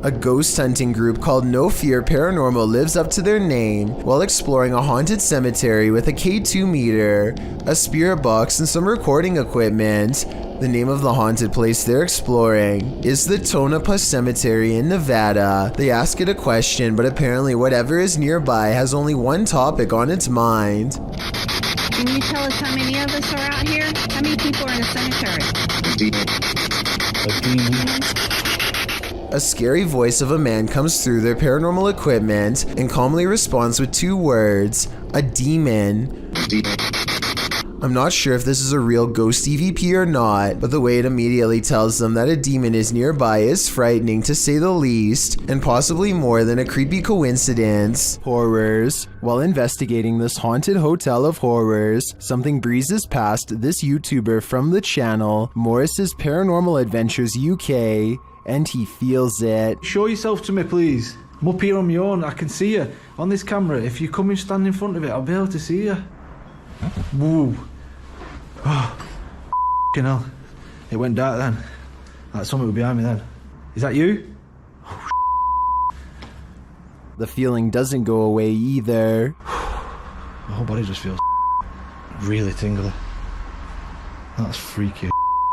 A ghost hunting group called No Fear Paranormal lives up to their name while exploring a haunted cemetery with a K2 meter, a spirit box, and some recording equipment. The name of the haunted place they're exploring is the Tonopah Cemetery in Nevada. They ask it a question, but apparently whatever is nearby has only one topic on its mind. Can you tell us how many of us are out here? How many people are in the cemetery? A demon. A scary voice of a man comes through their paranormal equipment and calmly responds with 2 words, a demon. I'm not sure if this is a real ghost EVP or not, but the way it immediately tells them that a demon is nearby is frightening to say the least, and possibly more than a creepy coincidence. Horrors. While investigating this haunted hotel of horrors, something breezes past this YouTuber from the channel, Morris's Paranormal Adventures UK, and he feels it. Show yourself to me, please. I'm up here on my own. I can see you on this camera. If you come and stand in front of it, I'll be able to see you. Whoa. Oh, f***ing hell. It went dark then. Like something was behind me then. Is that you? The feeling doesn't go away either. My whole body just feels really tingly. That's freaky.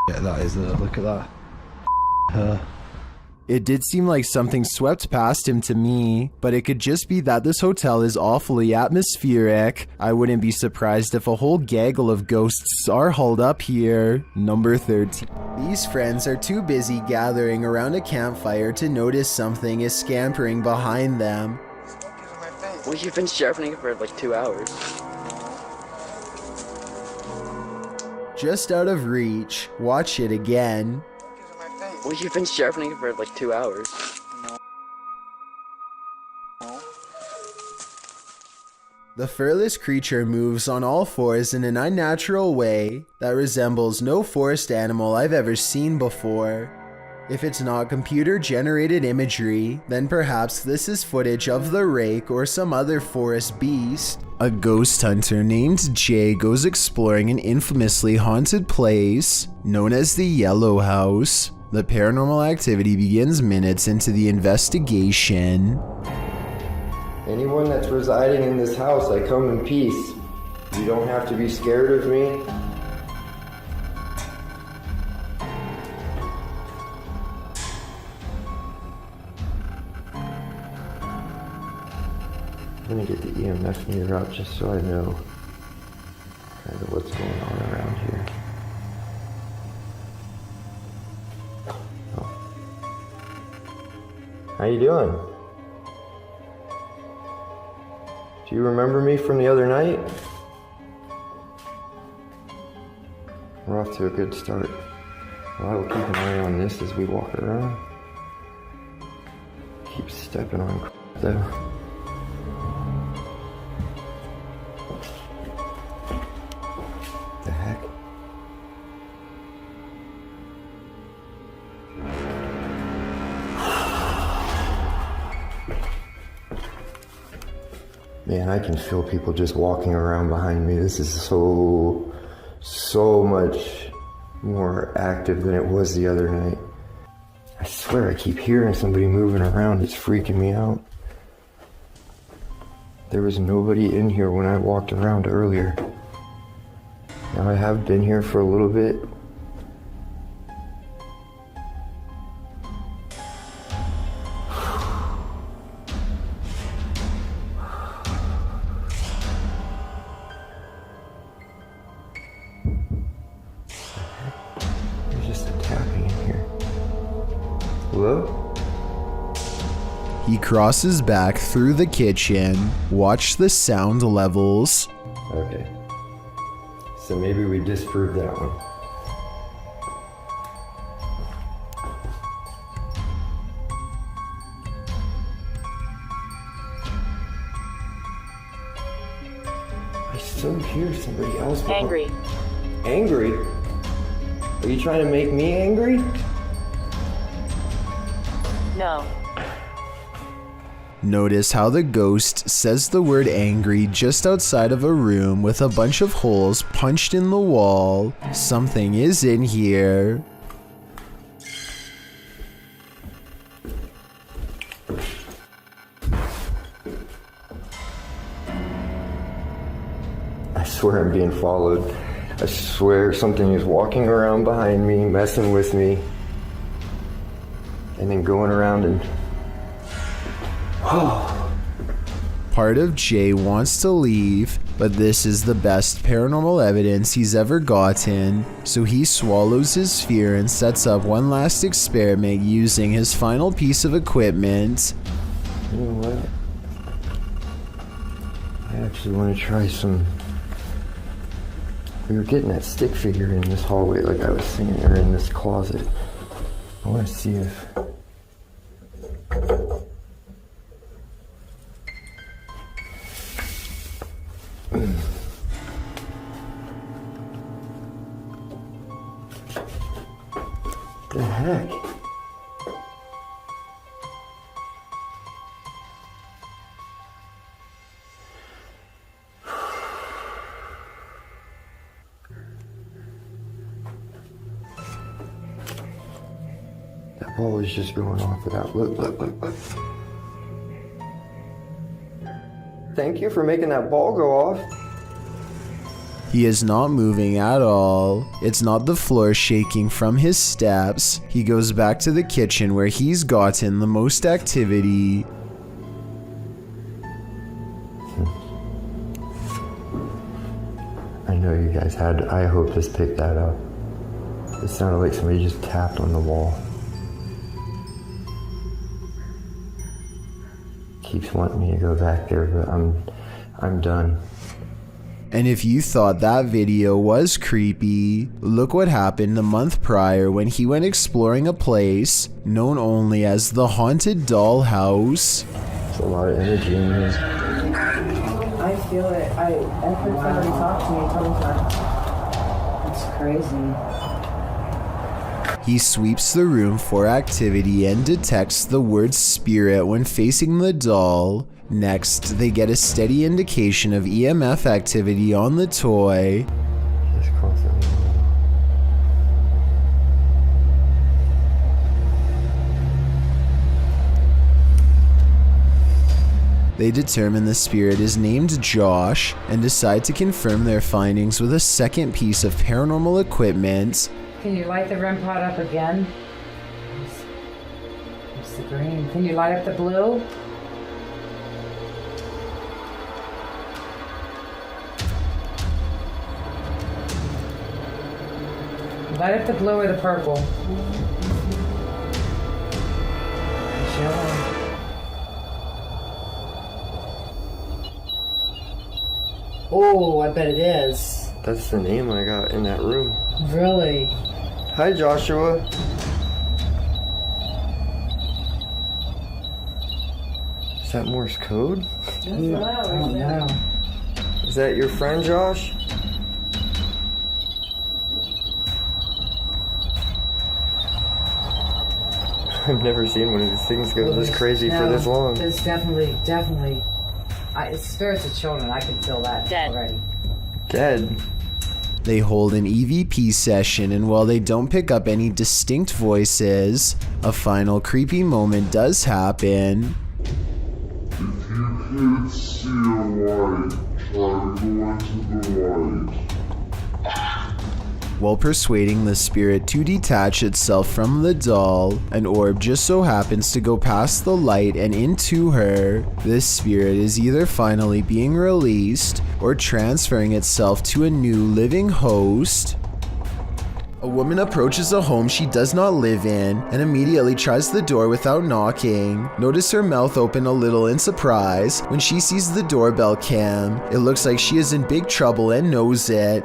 Yeah, that is. Look at that. It did seem like something swept past him to me, but it could just be that this hotel is awfully atmospheric. I wouldn't be surprised if a whole gaggle of ghosts are hauled up here. Number 13. These friends are too busy gathering around a campfire to notice something is scampering behind them. Well, you've been sharpening it for like 2 hours. Just out of reach. Watch it again. Well, you've been sharpening it for like 2 hours. The furless creature moves on all fours in an unnatural way that resembles no forest animal I've ever seen before. If it's not computer-generated imagery, then perhaps this is footage of the rake or some other forest beast. A ghost hunter named Jay goes exploring an infamously haunted place known as the Yellow House. The paranormal activity begins minutes into the investigation. Anyone that's residing in this house, I come in peace. You don't have to be scared of me. Let me get the EMF meter out just so I know kind of what's going on around here. How you doing? Do you remember me from the other night? We're off to a good start. Well, I will keep an eye on this as we walk around. Keep stepping on crap though. The heck? Man, I can feel people just walking around behind me. This is so much more active than it was the other night. I swear I keep hearing somebody moving around. It's freaking me out. There was nobody in here when I walked around earlier. Now I have been here for a little bit. Hello? He crosses back through the kitchen. Watch the sound levels. Okay. So maybe we disprove that one. I still hear somebody else. Angry. Angry? Are you trying to make me angry? No. Notice how the ghost says the word angry just outside of a room with a bunch of holes punched in the wall. Something is in here. swear I'm being followed. I swear something is walking around behind me, messing with me, and then going around and... Part of Jay wants to leave, but this is the best paranormal evidence he's ever gotten, so he swallows his fear and sets up one last experiment using his final piece of equipment. You know what? I actually want to try some... We were getting that stick figure in this hallway, like I was saying, or in this closet. I want to see if... The heck? That ball was just going off without... Look. Thank you for making that ball go off. He is not moving at all. It's not the floor shaking from his steps. He goes back to the kitchen where he's gotten the most activity. I know you guys had... I hope this picked that up. It sounded like somebody just tapped on the wall. Keeps wanting me to go back there, but I'm done. And if you thought that video was creepy, look what happened a month prior when he went exploring a place known only as the haunted dollhouse. There's a lot of energy in here. I feel it. I heard somebody talk to me a couple times. It's crazy. He sweeps the room for activity and detects the word spirit when facing the doll. Next, they get a steady indication of EMF activity on the toy. Just constantly. They determine the spirit is named Josh and decide to confirm their findings with a second piece of paranormal equipment. Can you light the REM pod up again? It's the green. Can you light up the blue? Light up the blue or the purple. Yellow. Oh, I bet it is. That's the name I got in that room. Really? Hi, Joshua. Is that Morse code? I don't know. Is that your friend, Josh? I've never seen one of these things go this crazy for this long. It's definitely. It's spirits of children. I can feel that already. Dead. They hold an EVP session, and while they don't pick up any distinct voices, a final creepy moment does happen. If you can't see a light, try to go into the light. While persuading the spirit to detach itself from the doll, an orb just so happens to go past the light and into her. This spirit is either finally being released or transferring itself to a new living host. A woman approaches a home she does not live in and immediately tries the door without knocking. Notice her mouth open a little in surprise when she sees the doorbell cam. It looks like she is in big trouble and knows it.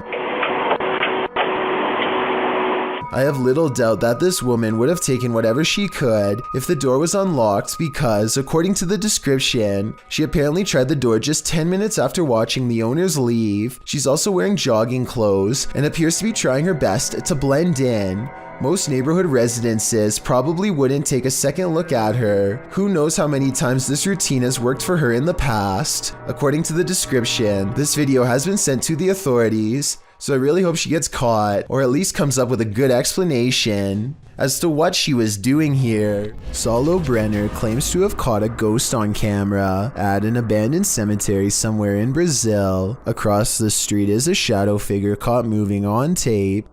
I have little doubt that this woman would have taken whatever she could if the door was unlocked because, according to the description, she apparently tried the door just 10 minutes after watching the owners leave. She's also wearing jogging clothes and appears to be trying her best to blend in. Most neighborhood residences probably wouldn't take a second look at her. Who knows how many times this routine has worked for her in the past. According to the description, this video has been sent to the authorities, So I really hope she gets caught, or at least comes up with a good explanation as to what she was doing here. Saulo Brenner claims to have caught a ghost on camera at an abandoned cemetery somewhere in Brazil. Across the street is a shadow figure caught moving on tape.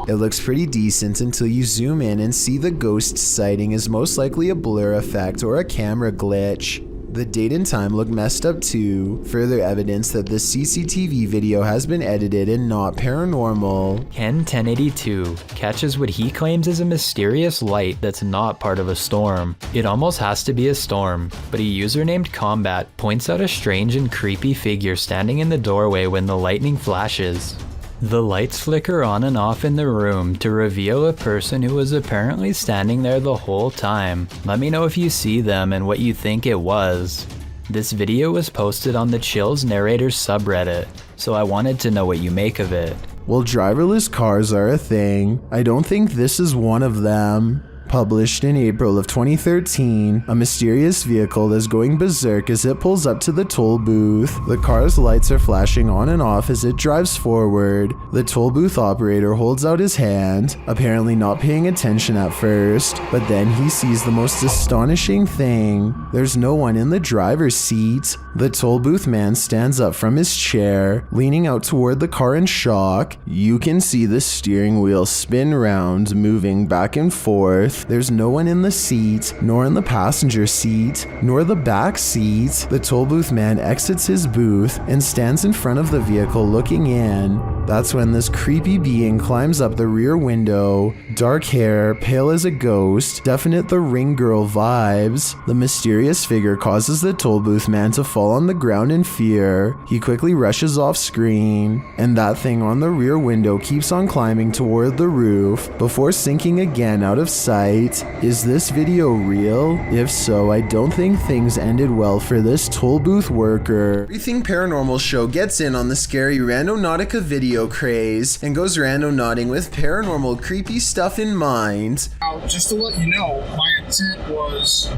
It looks pretty decent until you zoom in and see the ghost sighting is most likely a blur effect or a camera glitch. The date and time look messed up too, further evidence that this CCTV video has been edited and not paranormal. Ken 1082 catches what he claims is a mysterious light that's not part of a storm. It almost has to be a storm, but a user named Combat points out a strange and creepy figure standing in the doorway when the lightning flashes. The lights flicker on and off in the room to reveal a person who was apparently standing there the whole time. Let me know if you see them and what you think it was. This video was posted on the Chills Narrators subreddit, so I wanted to know what you make of it. Well, driverless cars are a thing. I don't think this is one of them. Published in April of 2013, a mysterious vehicle is going berserk as it pulls up to the toll booth. The car's lights are flashing on and off as it drives forward. The toll booth operator holds out his hand, apparently not paying attention at first, but then he sees the most astonishing thing. There's no one in the driver's seat. The toll booth man stands up from his chair, leaning out toward the car in shock. You can see the steering wheel spin round, moving back and forth. There's no one in the seat, nor in the passenger seat, nor the back seat. The toll booth man exits his booth and stands in front of the vehicle looking in. That's when this creepy being climbs up the rear window. Dark hair, pale as a ghost, definite The Ring Girl vibes. The mysterious figure causes the toll booth man to fall on the ground in fear. He quickly rushes off screen, and that thing on the rear window keeps on climbing toward the roof before sinking again out of sight. Is this video real? If so, I don't think things ended well for this toll booth worker. Everything Paranormal show gets in on the scary Randonautica video craze and goes randonauding with paranormal creepy stuff in mind. Now, just to let you know, my intent was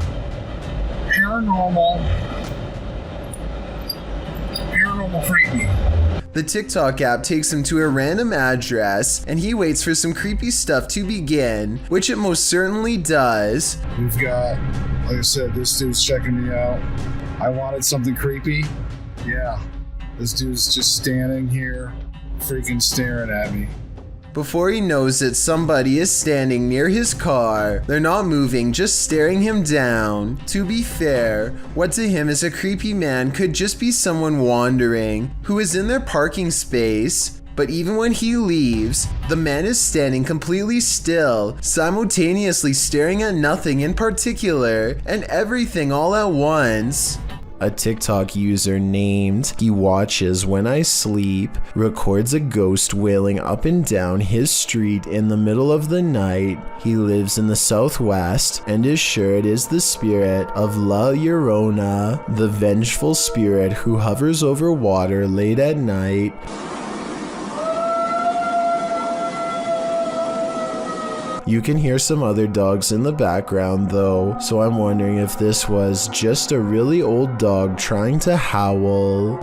paranormal creepy. The TikTok app takes him to a random address, and he waits for some creepy stuff to begin, which it most certainly does. We've got, like I said, this dude's checking me out. I wanted something creepy. Yeah, this dude's just standing here, freaking staring at me. Before he knows it, somebody is standing near his car. They're not moving, just staring him down. To be fair, what to him is a creepy man could just be someone wandering who is in their parking space. But even when he leaves, the man is standing completely still, simultaneously staring at nothing in particular and everything all at once. A TikTok user named He Watches When I Sleep records a ghost wailing up and down his street in the middle of the night. He lives in the southwest and is sure it is the spirit of La Llorona, the vengeful spirit who hovers over water late at night. You can hear some other dogs in the background though, so I'm wondering if this was just a really old dog trying to howl.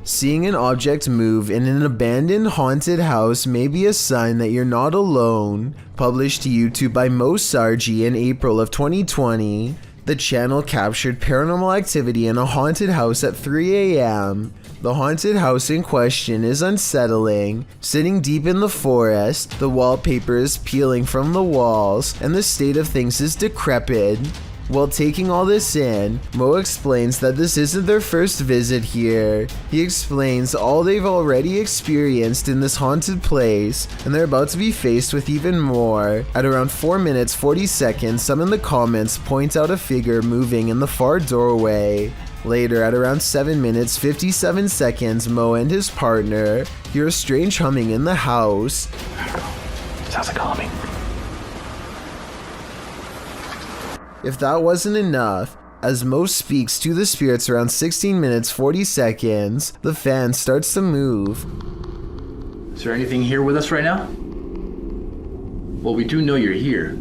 Seeing an object move in an abandoned haunted house may be a sign that you're not alone. Published to YouTube by Mo Sargi in April of 2020. The channel captured paranormal activity in a haunted house at 3 a.m. The haunted house in question is unsettling. Sitting deep in the forest, the wallpaper is peeling from the walls, and the state of things is decrepit. While taking all this in, Mo explains that this isn't their first visit here. He explains all they've already experienced in this haunted place, and they're about to be faced with even more. At around 4 minutes 40 seconds, some in the comments point out a figure moving in the far doorway. Later, at around 7 minutes 57 seconds, Mo and his partner hear a strange humming in the house. Sounds like humming. If that wasn't enough, as Mo speaks to the spirits around 16 minutes 40 seconds, the fan starts to move. Is there anything here with us right now? Well, we do know you're here.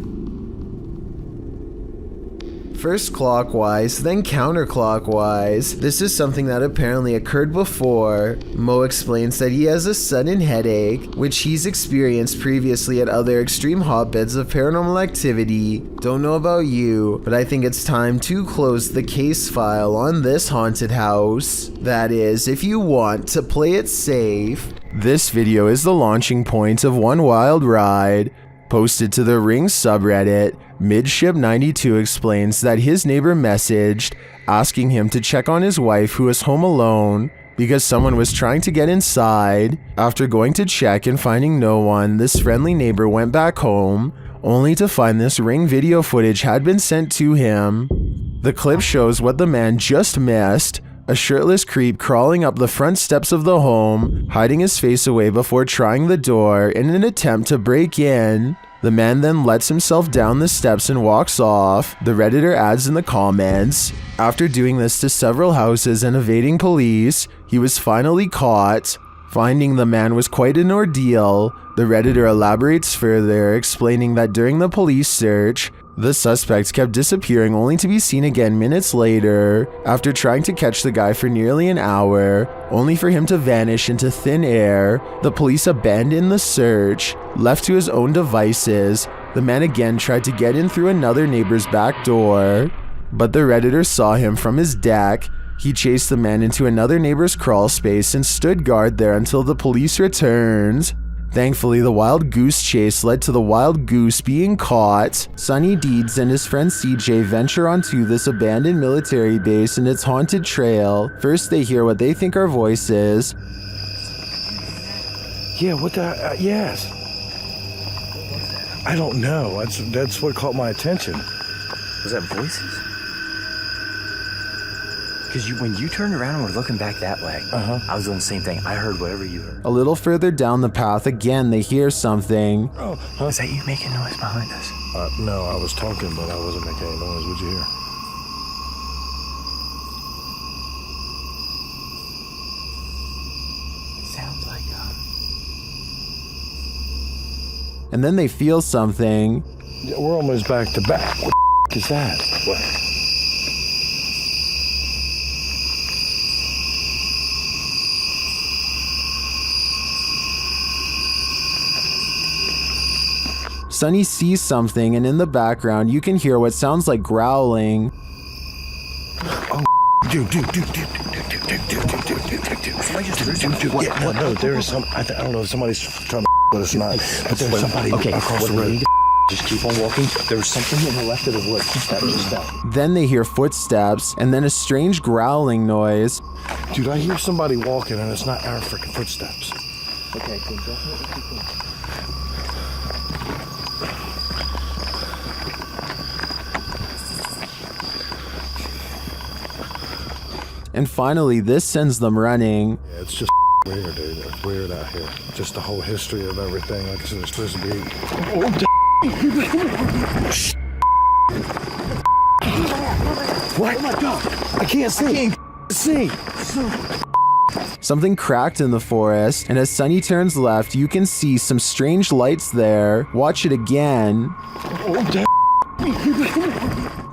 first clockwise, then counterclockwise. This is something that apparently occurred before. Mo explains that he has a sudden headache, which he's experienced previously at other extreme hotbeds of paranormal activity. Don't know about you, but I think it's time to close the case file on this haunted house. That is, if you want to play it safe. This video is the launching point of one wild ride. Posted to the Ring subreddit, Midship92 explains that his neighbor messaged asking him to check on his wife who was home alone because someone was trying to get inside. After going to check and finding no one, this friendly neighbor went back home, only to find this Ring video footage had been sent to him. The clip shows what the man just missed. A shirtless creep crawling up the front steps of the home, hiding his face away before trying the door in an attempt to break in. The man then lets himself down the steps and walks off. The Redditor adds in the comments, after doing this to several houses and evading police, he was finally caught. Finding the man was quite an ordeal. The Redditor elaborates further, explaining that during the police search, the suspect kept disappearing only to be seen again minutes later, after trying to catch the guy for nearly an hour, only for him to vanish into thin air. The police abandoned the search. Left to his own devices, the man again tried to get in through another neighbor's back door, but the Redditor saw him from his deck. He chased the man into another neighbor's crawl space and stood guard there until the police returned. Thankfully, the wild goose chase led to the wild goose being caught. Sonny Deeds and his friend CJ venture onto this abandoned military base and its haunted trail. First, they hear what they think are voices. Yeah, what the... yes. I don't know. That's what caught my attention. Was that voices? Because when you turned around and were looking back that way, I was doing the same thing. I heard whatever you heard. A little further down the path, again, they hear something. Oh, is that you making noise behind us? No, I was talking, but I wasn't making any noise. What'd you hear? Sounds like And then they feel something. Yeah, we're almost back to back. What the is that? What? Sonny sees something, and in the background, you can hear what sounds like growling. Oh, dude. No, there is some. I don't know if somebody's trying to, but it's not. But there's somebody across the road. Just keep on walking. There's something in the left of the wood. Just that. Then they hear footsteps, and then a strange growling noise. Dude, I hear somebody walking, and it's not our freaking footsteps. Okay, so definitely keep on. And finally, this sends them running. Yeah, it's just weird, dude. It's weird out here. Just the whole history of everything. Like I said, it's supposed to be. What? Oh my God! I can't see. Something cracked in the forest, and as Sonny turns left, you can see some strange lights there. Watch it again.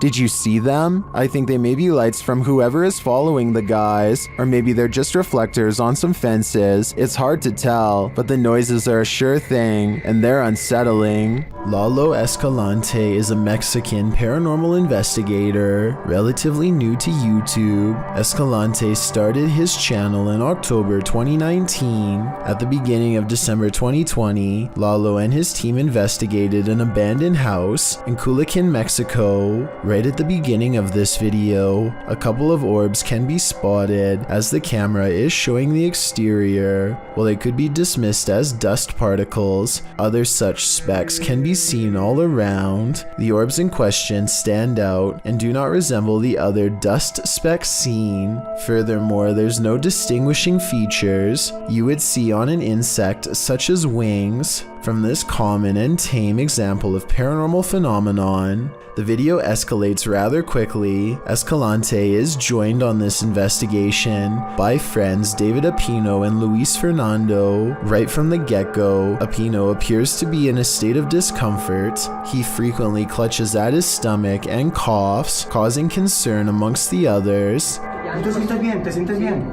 Did you see them? I think they may be lights from whoever is following the guys, or maybe they're just reflectors on some fences. It's hard to tell, but the noises are a sure thing, and they're unsettling. Lalo Escalante is a Mexican paranormal investigator, relatively new to YouTube. Escalante started his channel in October 2019. At the beginning of December 2020, Lalo and his team investigated an abandoned house in Culiacan, Mexico. Right at the beginning of this video, a couple of orbs can be spotted as the camera is showing the exterior. While they could be dismissed as dust particles, other such specks can be seen all around. The orbs in question stand out and do not resemble the other dust specks seen. Furthermore, there's no distinguishing features you would see on an insect such as wings. From this common and tame example of paranormal phenomenon, the video escalates rather quickly. Escalante is joined on this investigation by friends David Apino and Luis Fernando. Right from the get-go, Apino appears to be in a state of discomfort. He frequently clutches at his stomach and coughs, causing concern amongst the others. ¿Te sientes bien? ¿Te sientes bien?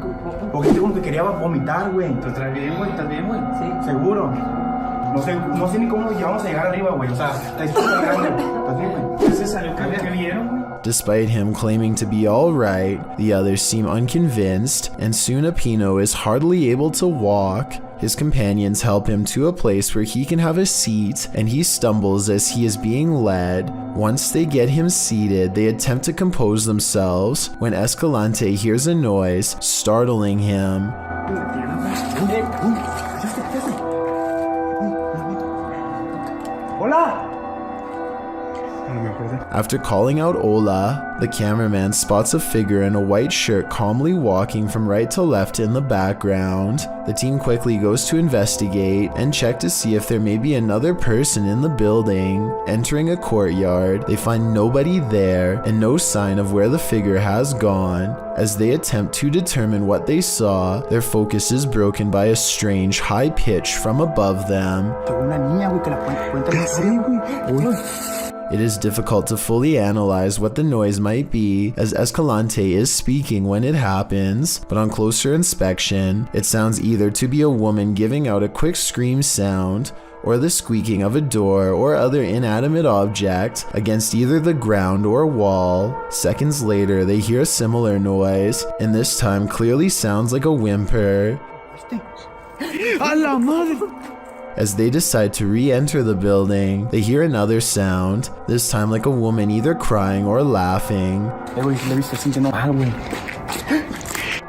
Porque como que quería vomitar, güey. ¿Estás bien, güey? ¿Estás bien, güey? Sí. ¿Seguro? No sé ni cómo vamos a llegar arriba, güey. O sea, está súper grande. ¿Estás bien, güey? ¿Qué se salió? ¿Qué vieron, güey? Despite him claiming to be alright, the others seem unconvinced, and soon Apino is hardly able to walk. His companions help him to a place where he can have a seat, and he stumbles as he is being led. Once they get him seated, they attempt to compose themselves when Escalante hears a noise, startling him. Hola! After calling out Ola, the cameraman spots a figure in a white shirt calmly walking from right to left in the background. The team quickly goes to investigate and check to see if there may be another person in the building. Entering a courtyard, they find nobody there and no sign of where the figure has gone. As they attempt to determine what they saw, their focus is broken by a strange high pitch from above them. It is difficult to fully analyze what the noise might be, as Escalante is speaking when it happens, but on closer inspection, it sounds either to be a woman giving out a quick scream sound, or the squeaking of a door or other inanimate object against either the ground or wall. Seconds later, they hear a similar noise, and this time clearly sounds like a whimper. As they decide to re-enter the building, they hear another sound, this time like a woman either crying or laughing.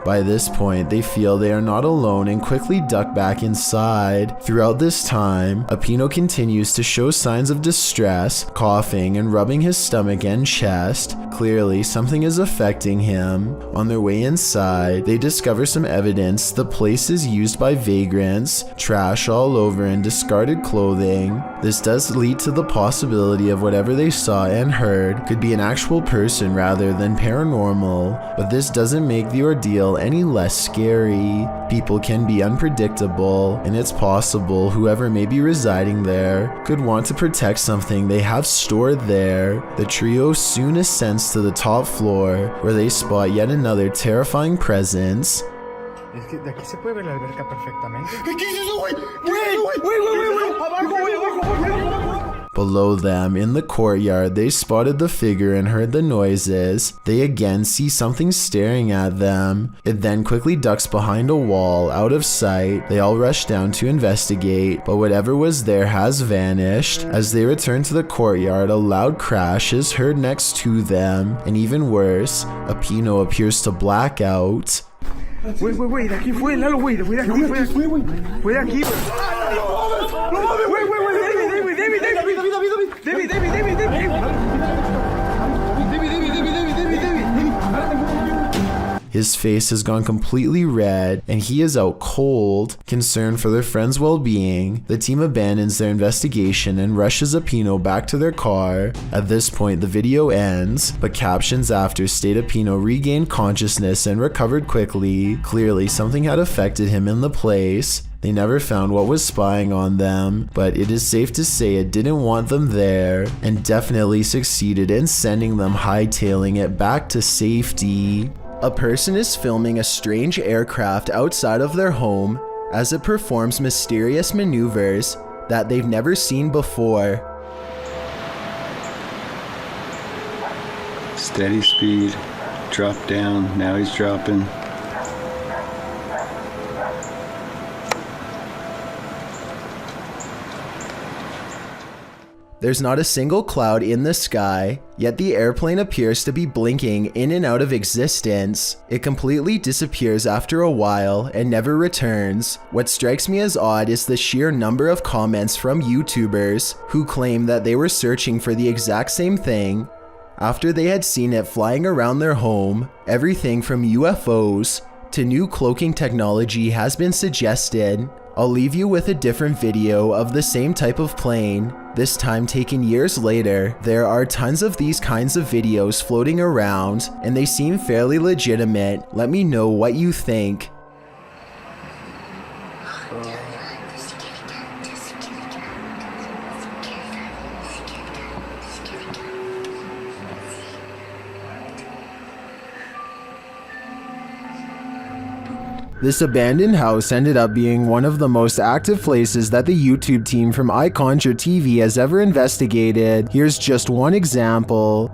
By this point, they feel they are not alone and quickly duck back inside. Throughout this time, Apino continues to show signs of distress, coughing and rubbing his stomach and chest. Clearly, something is affecting him. On their way inside, they discover some evidence the place is used by vagrants, trash all over and discarded clothing. This does lead to the possibility of whatever they saw and heard could be an actual person rather than paranormal, but this doesn't make the ordeal any less scary. People can be unpredictable, and it's possible whoever may be residing there could want to protect something they have stored there. The trio soon ascends to the top floor, where they spot yet another terrifying presence. Es que de aquí se puede ver la alberca perfectamente. ¿Qué es eso, güey? Güey. Abajo, güey, abajo. Below them, in the courtyard, they spotted the figure and heard the noises. They again see something staring at them. It then quickly ducks behind a wall, out of sight. They all rush down to investigate, but whatever was there has vanished. As they return to the courtyard, a loud crash is heard next to them, and even worse, Apino appears to black out. Güey, de aquí fue, Lalo, güey, de aquí fue. Fue de aquí, güey. No mames, güey, His face has gone completely red, and he is out cold. Concerned for their friend's well-being, the team abandons their investigation and rushes Apino back to their car. At this point, the video ends, but captions after state Apino regained consciousness and recovered quickly. Clearly, something had affected him in the place. They never found what was spying on them, but it is safe to say it didn't want them there, and definitely succeeded in sending them hightailing it back to safety. A person is filming a strange aircraft outside of their home as it performs mysterious maneuvers that they've never seen before. Steady speed, drop down, now he's dropping. There's not a single cloud in the sky, yet the airplane appears to be blinking in and out of existence. It completely disappears after a while and never returns. What strikes me as odd is the sheer number of comments from YouTubers who claim that they were searching for the exact same thing after they had seen it flying around their home. Everything from UFOs to new cloaking technology has been suggested. I'll leave you with a different video of the same type of plane, this time taken years later. There are tons of these kinds of videos floating around, and they seem fairly legitimate. Let me know what you think. This abandoned house ended up being one of the most active places that the YouTube team from iConjure TV has ever investigated. Here's just one example.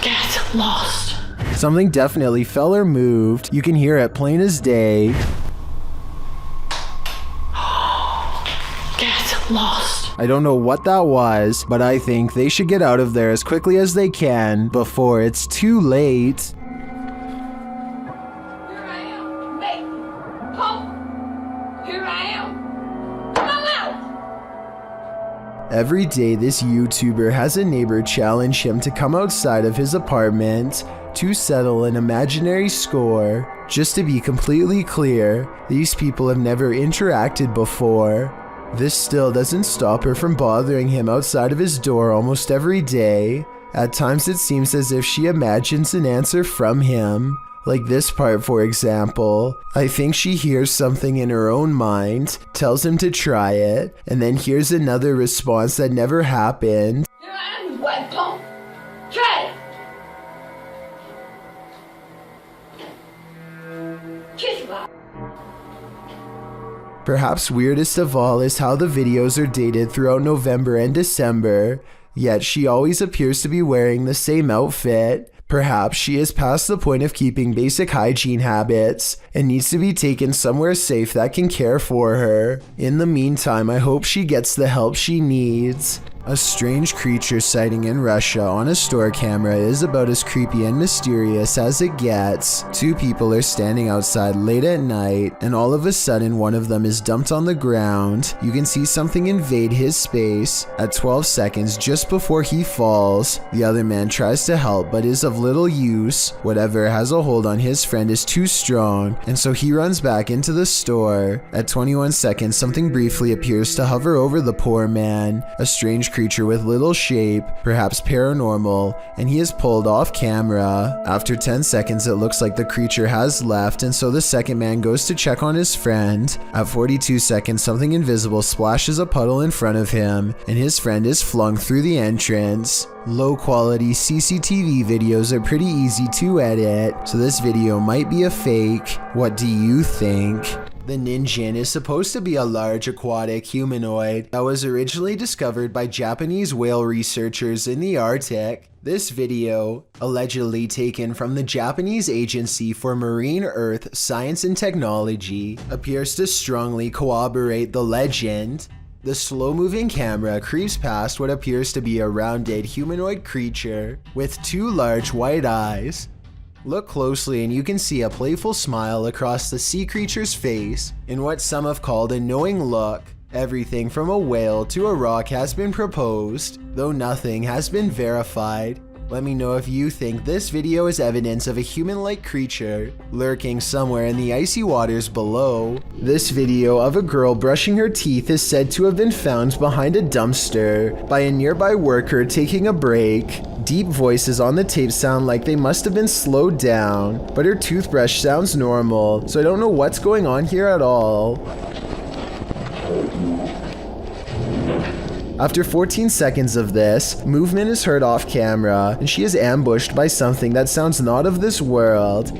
Get lost. Something definitely fell or moved. You can hear it plain as day. Get lost. I don't know what that was, but I think they should get out of there as quickly as they can before it's too late. Every day, this YouTuber has a neighbor challenge him to come outside of his apartment to settle an imaginary score. Just to be completely clear, these people have never interacted before. This still doesn't stop her from bothering him outside of his door almost every day. At times it seems as if she imagines an answer from him. Like this part, for example. I think she hears something in her own mind, tells him to try it, and then hears another response that never happened. Perhaps weirdest of all is how the videos are dated throughout November and December, yet she always appears to be wearing the same outfit. Perhaps she is past the point of keeping basic hygiene habits and needs to be taken somewhere safe that can care for her. In the meantime, I hope she gets the help she needs. A strange creature sighting in Russia on a store camera is about as creepy and mysterious as it gets. Two people are standing outside late at night, and all of a sudden one of them is dumped on the ground. You can see something invade his space. At 12 seconds just before he falls, the other man tries to help but is of little use. Whatever has a hold on his friend is too strong, and so he runs back into the store. At 21 seconds, something briefly appears to hover over the poor man. A strange creature with little shape, perhaps paranormal, and he is pulled off camera. After 10 seconds, it looks like the creature has left, and so the second man goes to check on his friend. At 42 seconds, something invisible splashes a puddle in front of him, and his friend is flung through the entrance. Low quality CCTV videos are pretty easy to edit, so this video might be a fake. What do you think? The Ninjin is supposed to be a large aquatic humanoid that was originally discovered by Japanese whale researchers in the Arctic. This video, allegedly taken from the Japanese Agency for Marine Earth Science and Technology, appears to strongly corroborate the legend. The slow-moving camera creeps past what appears to be a rounded humanoid creature with two large white eyes. Look closely and you can see a playful smile across the sea creature's face in what some have called a knowing look. Everything from a whale to a rock has been proposed, though nothing has been verified. Let me know if you think this video is evidence of a human-like creature lurking somewhere in the icy waters below. This video of a girl brushing her teeth is said to have been found behind a dumpster by a nearby worker taking a break. Deep voices on the tape sound like they must have been slowed down, but her toothbrush sounds normal, so I don't know what's going on here at all. After 14 seconds of this, movement is heard off camera, and she is ambushed by something that sounds not of this world.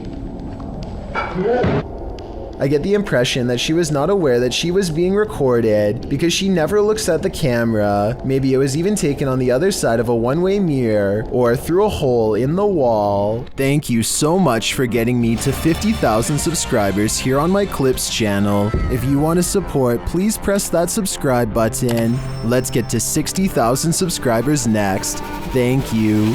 I get the impression that she was not aware that she was being recorded because she never looks at the camera. Maybe it was even taken on the other side of a one-way mirror or through a hole in the wall. Thank you so much for getting me to 50,000 subscribers here on my Clips channel. If you want to support, please press that subscribe button. Let's get to 60,000 subscribers next. Thank you.